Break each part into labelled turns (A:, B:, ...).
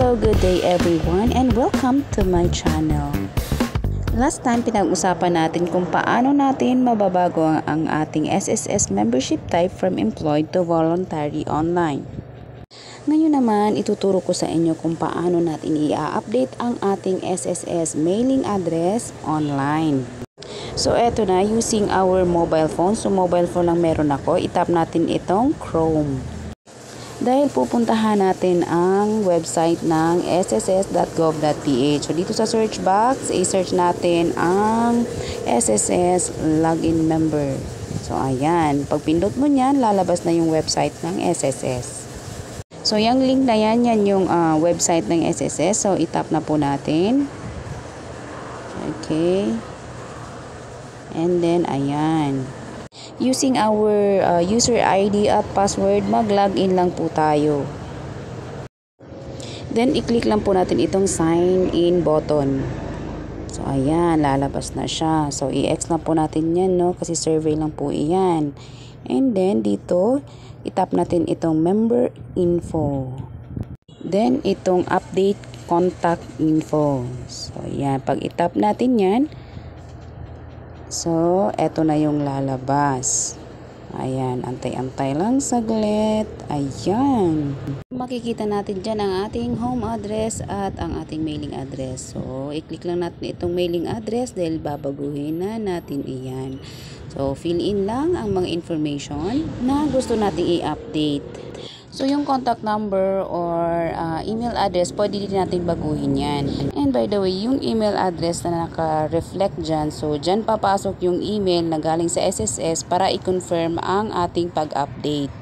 A: Hello, good day everyone and welcome to my channel. Last time pinag-usapan natin kung paano natin mababago ang ating SSS membership type from employed to voluntary online. Ngayon naman, ituturo ko sa inyo kung paano natin i-update ang ating SSS mailing address online. So, eto na, using our mobile phone. So, mobile phone lang meron ako. I-tap natin itong Chrome. Dahil pupuntahan natin ang website ng sss.gov.ph. So, dito sa search box, i-search natin ang SSS login member. So, ayan. Pag pindot mo niyan, lalabas na yung website ng SSS. So, yung link na yan yung website ng SSS. So, i-tap na po natin. Okay. And then, ayan. Using our user ID at password, mag-login lang po tayo. Then, i-click lang po natin itong sign in button. So, ayan, lalabas na siya. So, i-X na po natin yan, no? Kasi survey lang po iyan. And then, dito, i-tap natin itong member info. Then, itong update contact info. So, ayan, pag i-tap natin yan, so, eto na yung lalabas. Ayan, antay-antay lang saglit. Ayan. Makikita natin dyan ang ating home address at ang ating mailing address. So, i-click lang natin itong mailing address dahil babaguhin na natin iyan. So, fill in lang ang mga information na gusto nating i-update. So, yung contact number or email address, pwede din natin baguhin yan. And by the way, yung email address na naka-reflect dyan, so dyan papasok yung email na galing sa SSS para i-confirm ang ating pag-update.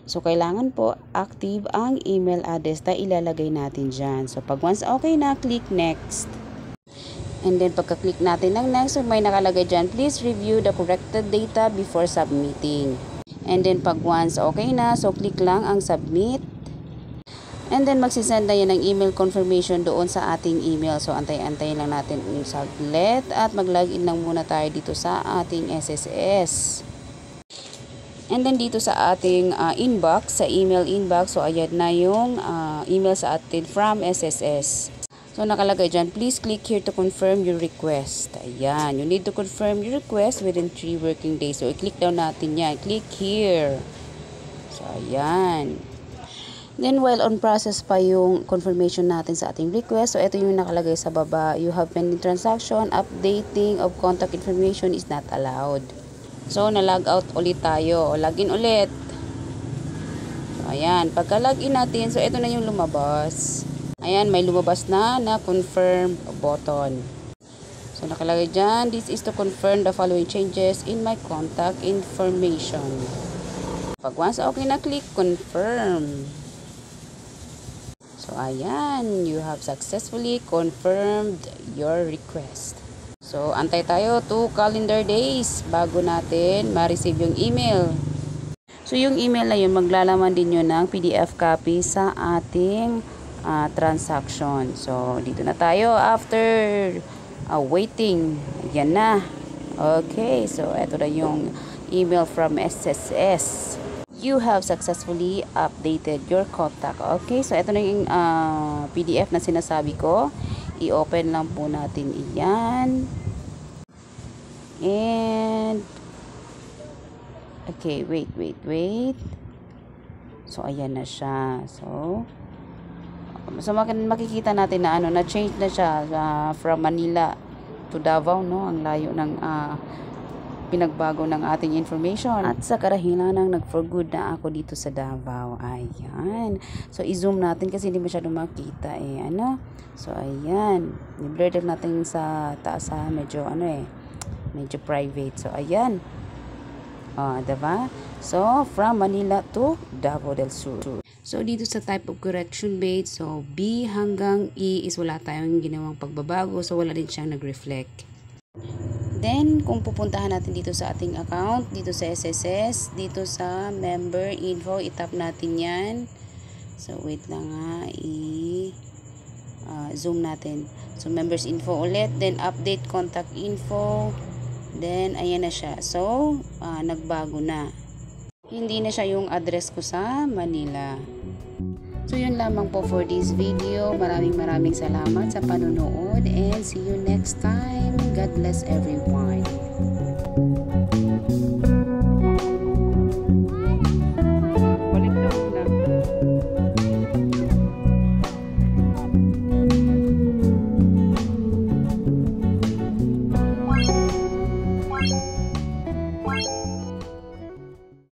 A: So, kailangan po active ang email address na ilalagay natin dyan. So, pag once okay na, click next. And then, pagka-click natin ng next, so may nakalagay dyan, please review the corrected data before submitting. And then, pag once okay na, so click lang ang submit. And then, magsisend na yan ng email confirmation doon sa ating email. So, antay-antay lang natin yung saglit at mag-login lang muna tayo dito sa ating SSS. And then, dito sa ating inbox, sa email inbox, so ayan na yung email sa atin from SSS. So, nakalagay dyan, please click here to confirm your request. Ayan, you need to confirm your request within 3 working days. So, i-click down natin yan. Click here. So, ayan. Then, while on process pa yung confirmation natin sa ating request, so, ito yung nakalagay sa baba. You have pending transaction, updating of contact information is not allowed. So, na-log out ulit tayo. O, login ulit. So, ayan. Pagka-login natin, so, ito na yung lumabas. Ayan, may lumabas na confirm button. So, nakalagay dyan, this is to confirm the following changes in my contact information. Pag once okay na, click confirm. So, ayan, you have successfully confirmed your request. So, antay tayo 2 calendar days bago natin ma-receive yung email. So, yung email na yun, maglalaman din yun ng PDF copy sa ating transaction. So, dito na tayo after waiting. Yan na. Okay. So, ito na yung email from SSS. You have successfully updated your contact. Okay. So, ito na yung PDF na sinasabi ko. I-open lang po natin iyan. And okay. Wait. So, ayan na siya. So, makikita natin na na-change na siya from Manila to Davao, no? Ang layo ng pinagbago ng ating information. At sa karahilanang nag-for good na ako dito sa Davao. Ayan. So, i-zoom natin kasi hindi masyado makita So, ayan. I-blur natin sa taas medyo medyo private. So, ayan. Diba? So, from Manila to Davao del Sur. So, dito sa type of correction bait, so B hanggang E is wala tayong ginawang pagbabago. So, wala din siyang nag-reflect. Then, kung pupuntahan natin dito sa ating account, dito sa SSS, dito sa member info, itap natin yan. So, wait lang ha. Zoom natin. So, members info ulit. Then, update contact info. Then, ayan na siya. So, nagbago na. Hindi na siya yung address ko sa Manila. So yun lamang po for this video. Maraming salamat sa panonood and see you next time. God bless everyone.